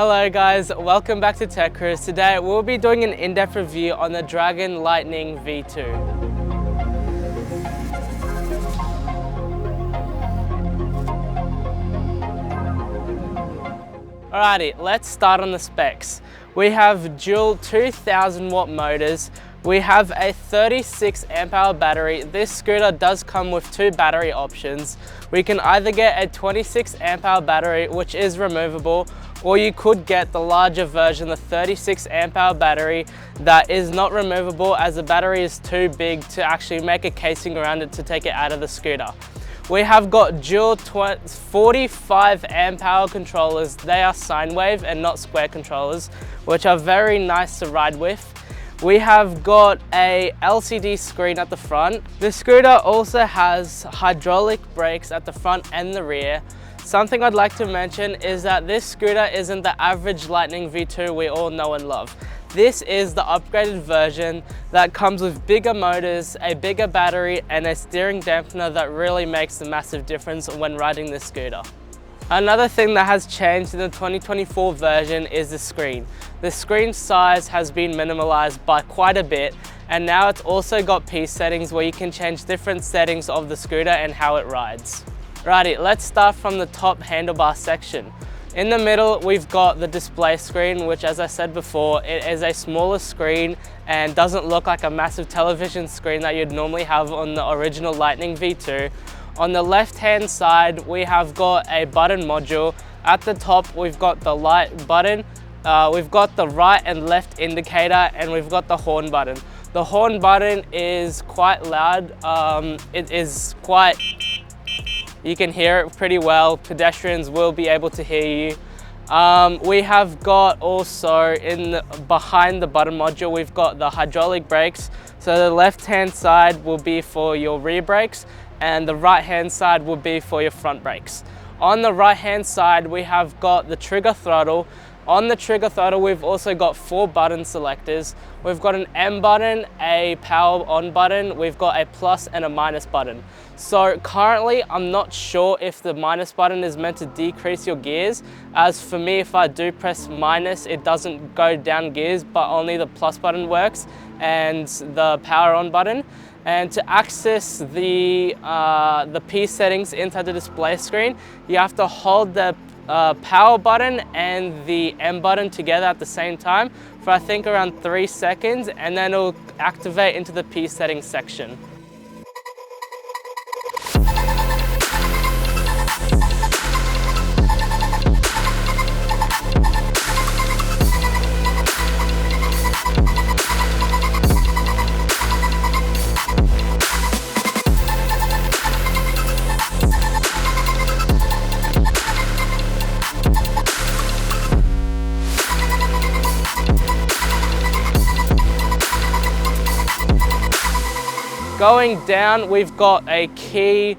Hello guys, welcome back to TechCruise. Today we'll be doing an in-depth review on the Dragon Lightning V2. Alrighty, let's start on the specs. We have dual 2000 watt motors. We have a 36 amp hour battery. This scooter does come with two battery options. We can either get a 26 amp hour battery, which is removable, or you could get the larger version, the 36 amp hour battery that is not removable as the battery is too big to actually make a casing around it to take it out of the scooter. We have got dual 45 amp hour controllers. They are sine wave and not square controllers, which are very nice to ride with. We have got a LCD screen at the front. The scooter also has hydraulic brakes at the front and the rear. Something I'd like to mention is that this scooter isn't the average Lightning V2 we all know and love. This is the upgraded version that comes with bigger motors, a bigger battery, and a steering dampener that really makes a massive difference when riding this scooter. Another thing that has changed in the 2024 version is the screen. The screen size has been minimalized by quite a bit, and now it's also got piece settings where you can change different settings of the scooter and how it rides. Righty, let's start from the top handlebar section. In the middle, we've got the display screen, which, as I said before, it is a smaller screen and doesn't look like a massive television screen that you'd normally have on the original Lightning V2. On the left-hand side, we have got a button module. At the top, we've got the light button, we've got the right and left indicator, and we've got the horn button. The horn button is quite loud. You can hear it pretty well. Pedestrians will be able to hear you. We have got also behind the button module, we've got the hydraulic brakes. So the left-hand side will be for your rear brakes, and the right-hand side will be for your front brakes. On the right-hand side, we have got the trigger throttle. On the trigger throttle, we've also got 4 button selectors. We've got an M button, a power on button, we've got a plus and a minus button. So currently, I'm not sure if the minus button is meant to decrease your gears. As for me, if I do press minus, it doesn't go down gears, but only the plus button works and the power on button. And to access the P settings inside the display screen, you have to hold the power button and the M button together at the same time for I think around 3 seconds, and then it'll activate into the P settings section. Going down, we've got a key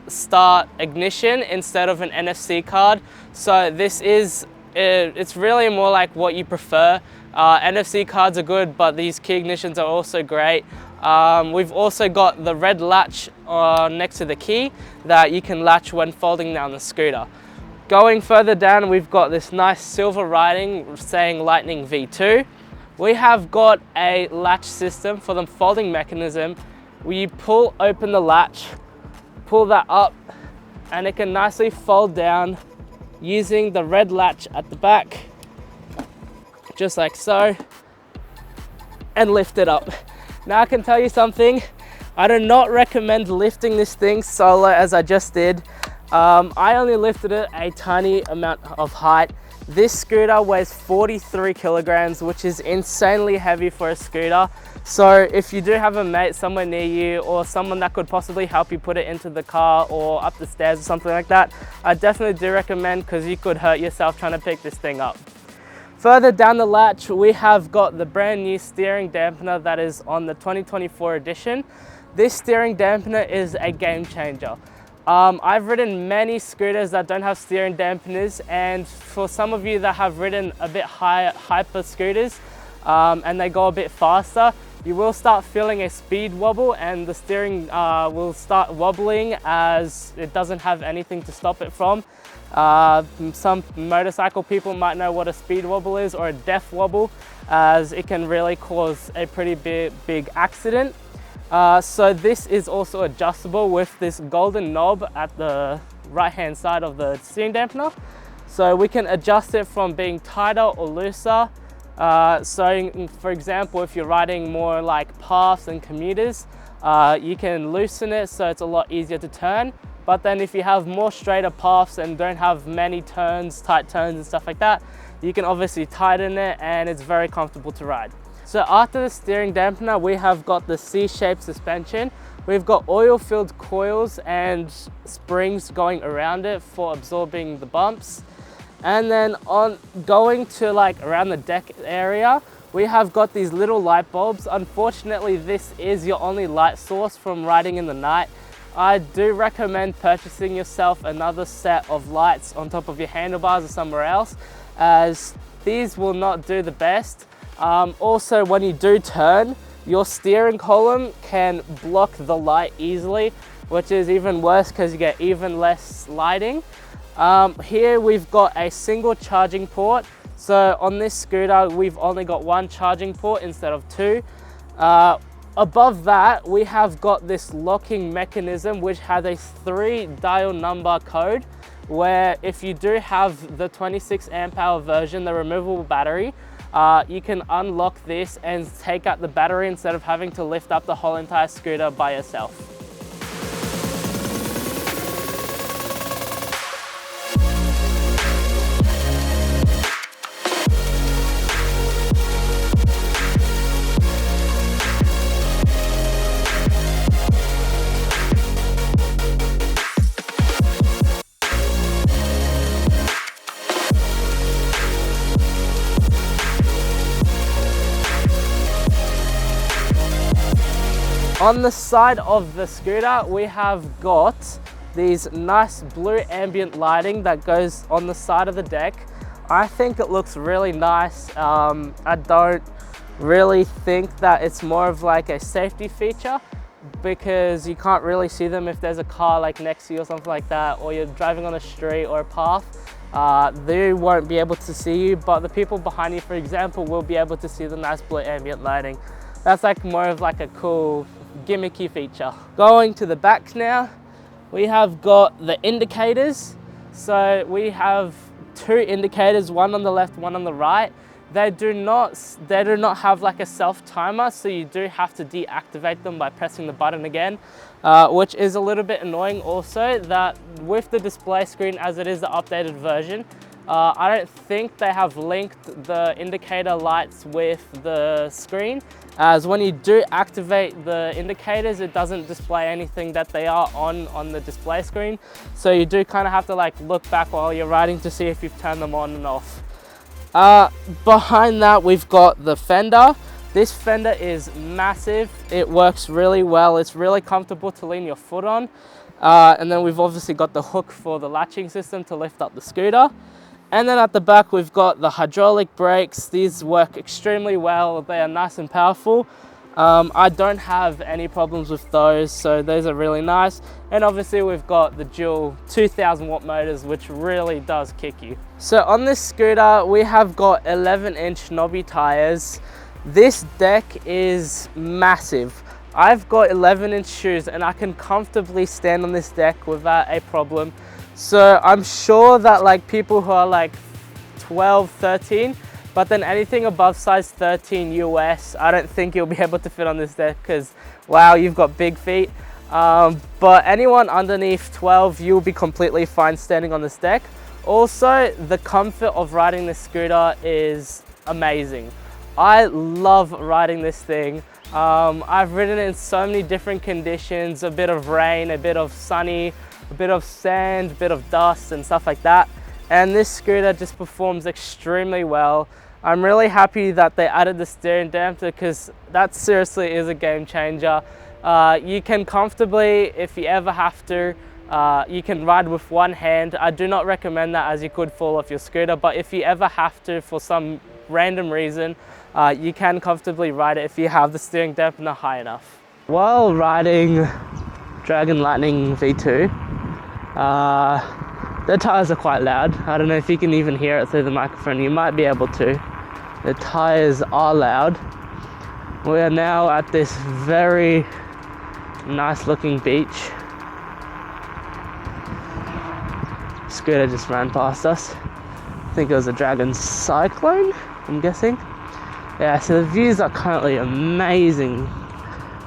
start ignition instead of an NFC card. So this is, it's really more like what you prefer. NFC cards are good, but these key ignitions are also great. We've also got the red latch next to the key that you can latch when folding down the scooter. Going further down, we've got this nice silver writing saying Lightning V2. We have got a latch system for the folding mechanism. You pull open the latch, pull that up, and it can nicely fold down using the red latch at the back, just like so, and lift it up. Now I can tell you something, I do not recommend lifting this thing solo as I just did. I only lifted it a tiny amount of height. This scooter weighs 43 kilograms, which is insanely heavy for a scooter. So if you do have a mate somewhere near you or someone that could possibly help you put it into the car or up the stairs or something like that, I definitely do recommend, because you could hurt yourself trying to pick this thing up. Further down the latch, we have got the brand new steering dampener that is on the 2024 edition. This steering dampener is a game changer. I've ridden many scooters that don't have steering dampeners, and for some of you that have ridden a bit hyper scooters and they go a bit faster, you will start feeling a speed wobble, and the steering will start wobbling as it doesn't have anything to stop it from. Some motorcycle people might know what a speed wobble is, or a death wobble, as it can really cause a pretty big accident. So this is also adjustable with this golden knob at the right hand side of the steering dampener. So we can adjust it from being tighter or looser. So for example, if you're riding more like paths and commuters, you can loosen it so it's a lot easier to turn. But then if you have more straighter paths and don't have many turns, tight turns and stuff like that, you can obviously tighten it, and it's very comfortable to ride. So after the steering dampener, we have got the C-shaped suspension. We've got oil-filled coils and springs going around it for absorbing the bumps. And then on going to like around the deck area, we have got these little light bulbs. Unfortunately, this is your only light source from riding in the night. I do recommend purchasing yourself another set of lights on top of your handlebars or somewhere else, as these will not do the best. Also, when you do turn, your steering column can block the light easily, which is even worse because you get even less lighting. Here we've got a single charging port. So on this scooter, we've only got one charging port instead of two. Above that, we have got this locking mechanism, which has a 3-dial number code, where if you do have the 26 amp hour version, the removable battery, you can unlock this and take out the battery instead of having to lift up the whole entire scooter by yourself. On the side of the scooter, we have got these nice blue ambient lighting that goes on the side of the deck. I think it looks really nice. I don't really think that it's more of like a safety feature, because you can't really see them if there's a car like next to you or something like that, or you're driving on a street or a path. They won't be able to see you, but the people behind you, for example, will be able to see the nice blue ambient lighting. That's like more of like a cool gimmicky feature. Going to the back now, we have got the indicators. So we have two indicators, one on the left, one on the right. They do not have like a self timer, so you do have to deactivate them by pressing the button again, which is a little bit annoying. Also, that with the display screen, as it is the updated version, I don't think they have linked the indicator lights with the screen, as when you do activate the indicators, it doesn't display anything that they are on the display screen. So you do kind of have to like look back while you're riding to see if you've turned them on and off. Behind that, we've got the fender. This fender is massive. It works really well. It's really comfortable to lean your foot on. And then we've obviously got the hook for the latching system to lift up the scooter. And then at the back, we've got the hydraulic brakes. These work extremely well. They are nice and powerful. I don't have any problems with those, so those are really nice. And obviously we've got the dual 2000 watt motors, which really does kick you. So on this scooter, we have got 11-inch knobby tires. This deck is massive. I've got 11-inch shoes and I can comfortably stand on this deck without a problem. So I'm sure that like people who are like 12, 13, but then anything above size 13 US, I don't think you'll be able to fit on this deck, because wow, you've got big feet. But anyone underneath 12, you'll be completely fine standing on this deck. Also, the comfort of riding this scooter is amazing. I love riding this thing. I've ridden it in so many different conditions, a bit of rain, a bit of sunny, a bit of sand, a bit of dust and stuff like that. And this scooter just performs extremely well. I'm really happy that they added the steering dampener, because that seriously is a game changer. You can comfortably, if you ever have to, you can ride with one hand. I do not recommend that, as you could fall off your scooter, but if you ever have to for some random reason, you can comfortably ride it if you have the steering dampener high enough. While riding Dragon Lightning V2, the tires are quite loud. I don't know if you can even hear it through the microphone. You might be able to. The tires are loud. We are now at this very nice looking beach. Scooter just ran past us. I think it was a Dragon Cyclone, I'm guessing. Yeah, so the views are currently amazing.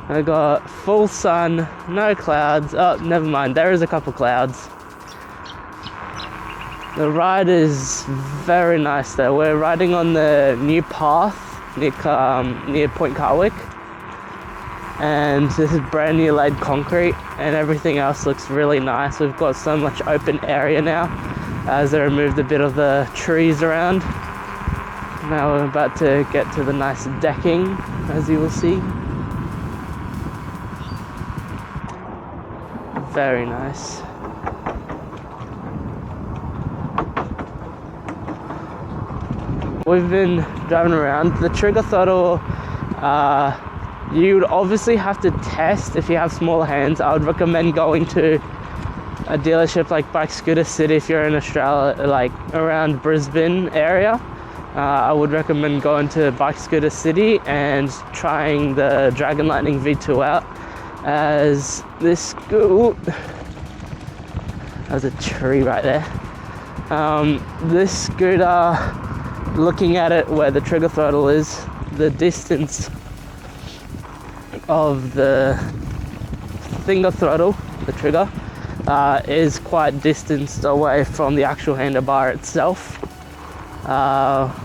I got full sun, no clouds. Oh, never mind, there is a couple clouds. The ride is very nice though. We're riding on the new path near Point Carwick. And this is brand new laid concrete and everything else looks really nice. We've got so much open area now as they removed a bit of the trees around. Now we're about to get to the nice decking, as you will see. Very nice. We've been driving around. The trigger throttle, you would obviously have to test if you have smaller hands. I would recommend going to a dealership like Bike Scooter City if you're in Australia, like around Brisbane area. I would recommend going to Bike Scooter City and trying the Dragon Lightning V2 out, as this there's a tree right there. This scooter, looking at it where the trigger throttle is, the distance of the finger throttle, the trigger, is quite distanced away from the actual handlebar itself.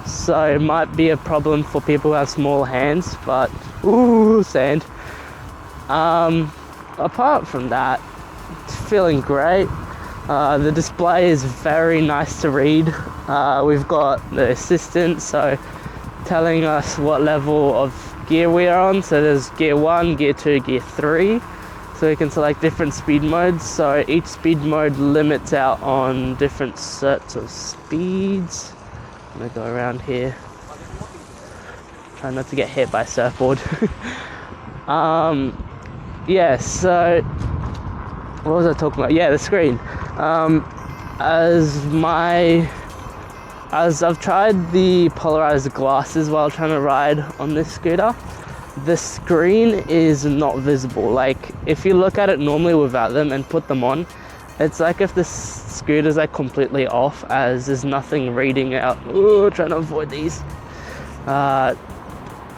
So it might be a problem for people who have small hands, but ooh, sand. Apart from that, it's feeling great. The display is very nice to read. We've got the assistant, so telling us what level of gear we are on. So there's gear 1, gear 2, gear 3. So we can select different speed modes. So each speed mode limits out on different sets of speeds. I'm gonna go around here. Try not to get hit by a surfboard. Yeah, so what was I talking about? Yeah, the screen. As I've tried the polarized glasses while trying to ride on this scooter, the screen is not visible. Like if you look at it normally without them and put them on, it's like if the scooter's like completely off, as there's nothing reading out. Ooh, trying to avoid these.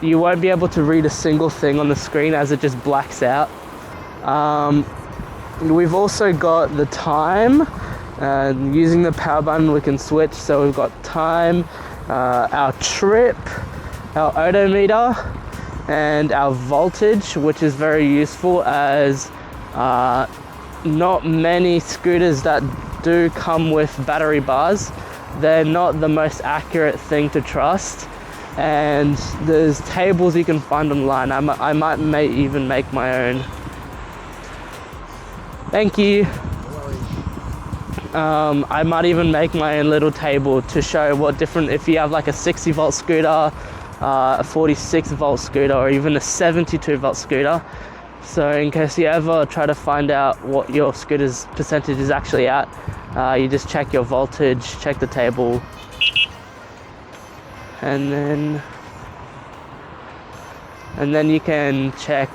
You won't be able to read a single thing on the screen as it just blacks out. We've also got the time. Using the power button we can switch, so we've got time, our trip, our odometer, and our voltage, which is very useful as not many scooters that do come with battery bars, they're not the most accurate thing to trust. And there's tables you can find online. I might even make my own. Thank you. I might even make my own little table to show what different, if you have like a 60 volt scooter, a 46 volt scooter, or even a 72 volt scooter. So in case you ever try to find out what your scooter's percentage is actually at, you just check your voltage, check the table, and then you can check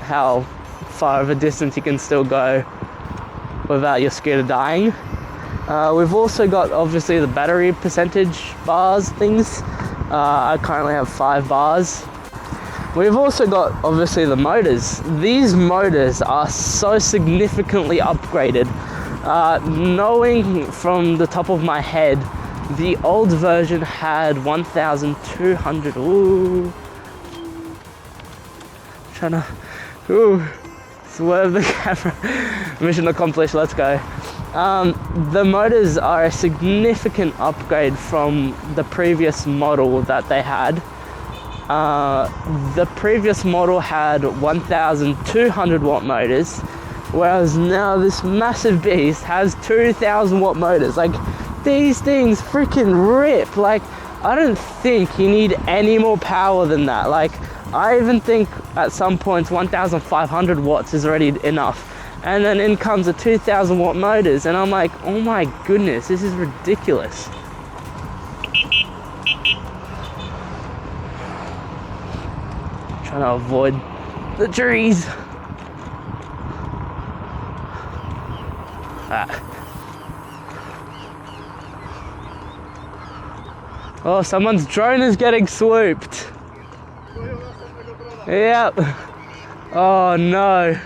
how far of a distance you can still go without your scooter dying. We've also got obviously the battery percentage bars things. I currently have 5 bars. We've also got obviously the motors. These motors are so significantly upgraded. Knowing from the top of my head, the old version had 1,200. Ooh. Trying to. Ooh. Swerve the camera. Mission accomplished, let's go. The motors are a significant upgrade from the previous model that they had. The previous model had 1,200 watt motors, whereas now this massive beast has 2,000 watt motors. Like, these things freaking rip. Like, I don't think you need any more power than that. Like, I even think at some points 1,500 watts is already enough. And then in comes the 2,000 watt motors, and I'm like, oh my goodness, this is ridiculous. Trying to avoid the trees. Oh, someone's drone is getting swooped. Yep. Oh no.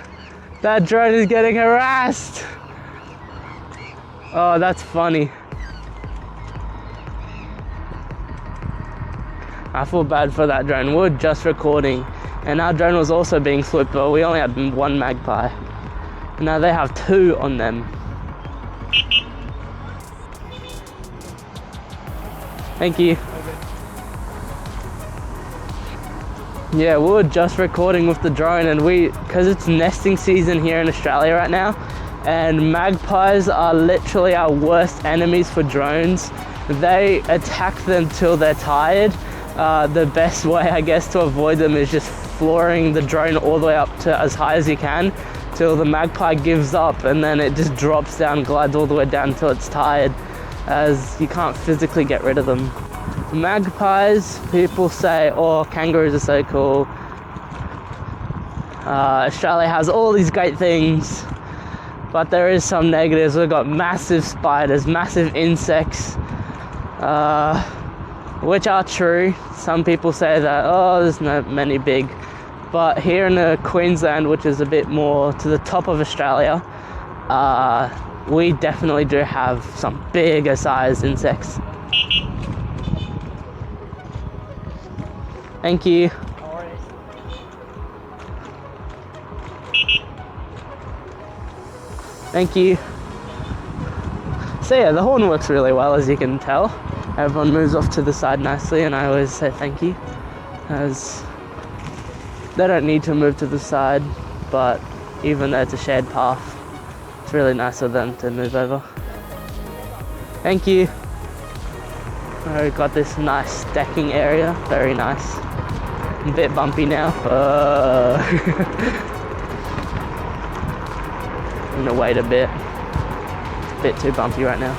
That drone is getting harassed. Oh, that's funny. I feel bad for that drone. We were just recording, and our drone was also being swooped, but we only had one magpie. Now they have two on them. Thank you. Yeah, we were just recording with the drone, and because it's nesting season here in Australia right now, and magpies are literally our worst enemies for drones. They attack them till they're tired. The best way, I guess, to avoid them is just flooring the drone all the way up to as high as you can till the magpie gives up, and then it just drops down, glides all the way down until it's tired, as you can't physically get rid of them. Magpies, people say, oh, kangaroos are so cool. Australia has all these great things, but there is some negatives. We've got massive spiders, massive insects, which are true. Some people say that, oh, there's not many big, but here in Queensland, which is a bit more to the top of Australia, we definitely do have some bigger sized insects. Thank you. Thank you. So yeah, the horn works really well, as you can tell. Everyone moves off to the side nicely, and I always say thank you, as they don't need to move to the side, but even though it's a shared path, it's really nice of them to move over. Thank you. We've got this nice decking area, very nice. A bit bumpy now. I'm gonna wait a bit. It's a bit too bumpy right now.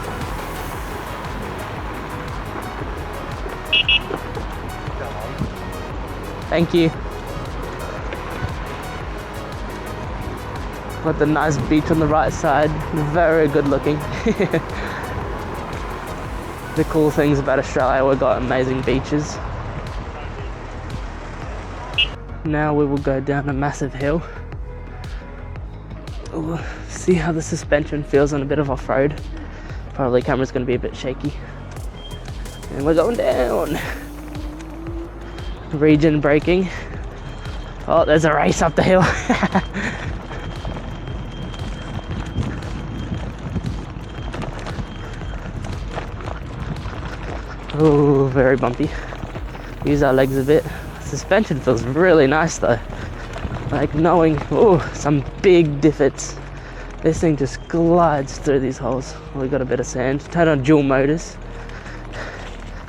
Thank you. Got the nice beach on the right side. Very good looking. The cool things about Australia, we've got amazing beaches. Now we will go down a massive hill. We'll see how the suspension feels on a bit of off-road. Probably camera's going to be a bit shaky. And we're going down. Region braking. Oh, there's a race up the hill. Oh, very bumpy. Use our legs a bit. Suspension feels really nice though. Like knowing, oh, some big divots. This thing just glides through these holes. We got a bit of sand. Turn on dual motors.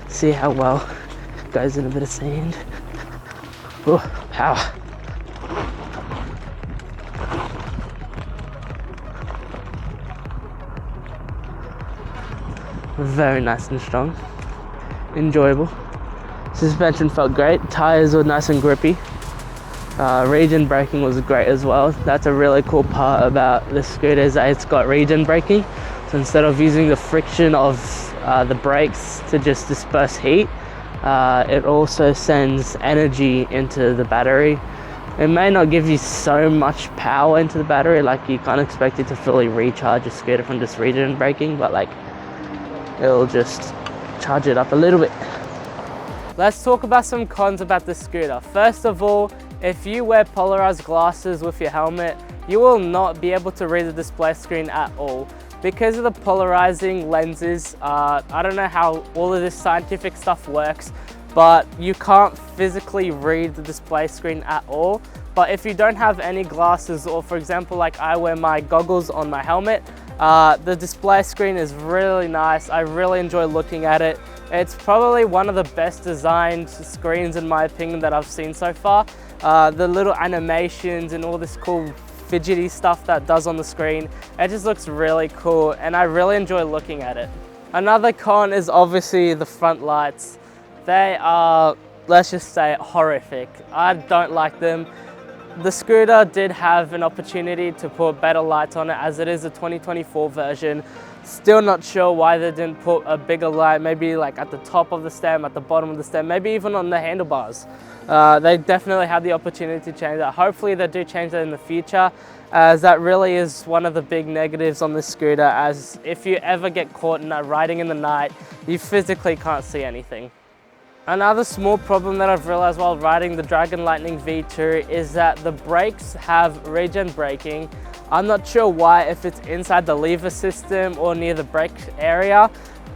See how well it goes in a bit of sand. Oh, power. Very nice and strong. Enjoyable. Suspension felt great. Tires were nice and grippy. Region braking was great as well. That's a really cool part about the scooter, is that it's got region braking. So instead of using the friction of the brakes to just disperse heat, it also sends energy into the battery. It may not give you so much power into the battery, like you can't expect it to fully recharge a scooter from just region braking, but like it'll just charge it up a little bit. Let's talk about some cons about the scooter. First of all, if you wear polarized glasses with your helmet, you will not be able to read the display screen at all. Because of the polarizing lenses, I don't know how all of this scientific stuff works, but you can't physically read the display screen at all. But if you don't have any glasses, or for example, like I wear my goggles on my helmet, the display screen is really nice. I really enjoy looking at it. It's probably one of the best designed screens in my opinion that I've seen so far. The little animations and all this cool fidgety stuff that does on the screen, it just looks really cool and I really enjoy looking at it. Another con is obviously the front lights. They are, let's just say, horrific. I don't like them. The scooter did have an opportunity to put better lights on it as it is a 2024 version. Still not sure why they didn't put a bigger light, maybe like at the top of the stem, at the bottom of the stem, maybe even on the handlebars. They definitely had the opportunity to change that. Hopefully they do change that in the future, as that really is one of the big negatives on this scooter, as if you ever get caught riding in the night, you physically can't see anything. Another small problem that I've realized while riding the Dragon Lightning V2 is that the brakes have regen braking. I'm not sure why, if it's inside the lever system or near the brake area,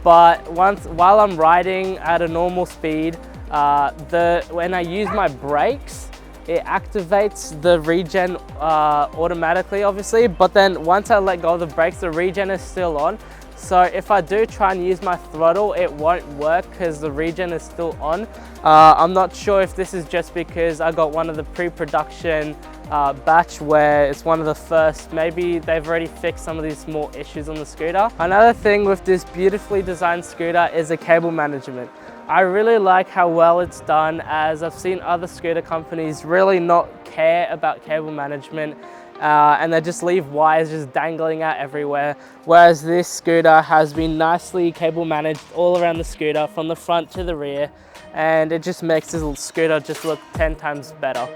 but while I'm riding at a normal speed, when I use my brakes, it activates the regen automatically, obviously, but then once I let go of the brakes, the regen is still on. So if I do try and use my throttle, it won't work because the regen is still on. I'm not sure if this is just because I got one of the pre-production batch where it's one of the first, maybe they've already fixed some of these small issues on the scooter. Another thing with this beautifully designed scooter is the cable management. I really like how well it's done, as I've seen other scooter companies really not care about cable management. And they just leave wires just dangling out everywhere, whereas this scooter has been nicely cable managed all around the scooter from the front to the rear, and it just makes this little scooter just look 10 times better.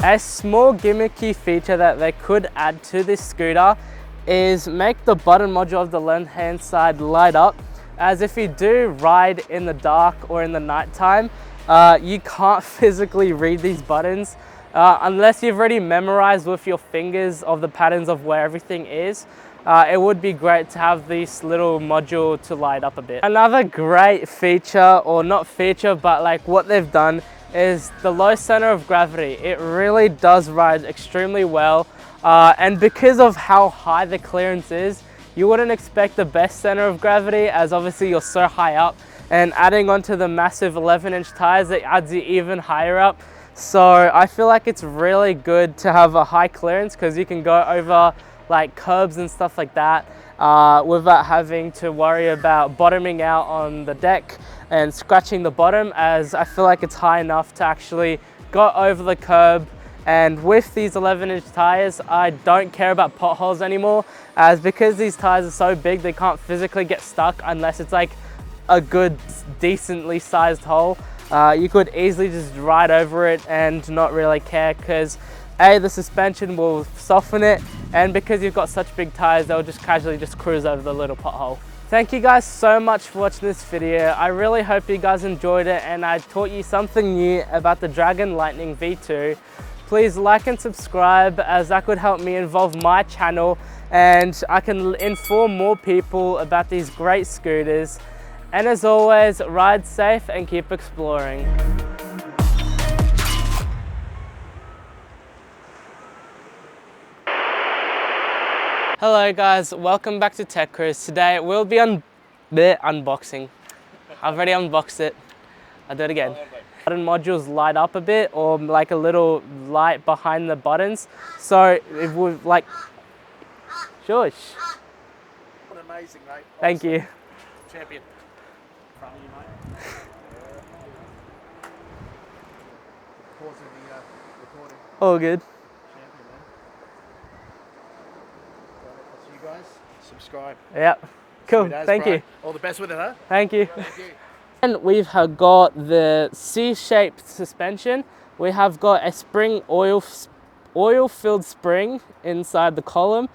A small gimmicky feature that they could add to this scooter is make the button module of the left-hand side light up, as if you do ride in the dark or in the nighttime, you can't physically read these buttons unless you've already memorized with your fingers of the patterns of where everything is. It would be great to have this little module to light up a bit. Another great feature, or not feature, but like what they've done, is the low center of gravity. It really does ride extremely well, and because of how high the clearance is, you wouldn't expect the best center of gravity, as obviously you're so high up, and adding onto the massive 11-inch tires, it adds you even higher up. So I feel like it's really good to have a high clearance, because you can go over like curbs and stuff like that without having to worry about bottoming out on the deck and scratching the bottom, as I feel like it's high enough to actually go over the curb. And with these 11-inch tires, I don't care about potholes anymore, as because these tires are so big, they can't physically get stuck unless it's like a good, decently sized hole. You could easily just ride over it and not really care, because A, the suspension will soften it, and because you've got such big tires, they'll just casually just cruise over the little pothole. Thank you guys so much for watching this video. I really hope you guys enjoyed it and I taught you something new about the Dragon Lightning V2. Please like and subscribe, as that could help me involve my channel and I can inform more people about these great scooters. And as always, ride safe and keep exploring. Hello guys, welcome back to TechCruise. Today we'll be unboxing. I've already unboxed it. I'll do it again. Button modules light up a bit, or like a little light behind the buttons. So it would like, shush. What amazing, mate. Thank you. Champion. In front of you, mate. Pausing the recording. All good. Champion, man. That's you guys. Subscribe. Yep. Cool. Sweet as, Thank bro. you. All the best with it, huh? Thank you. Thank you. And we've got the C-shaped suspension. We have got a spring oil-filled spring inside the column.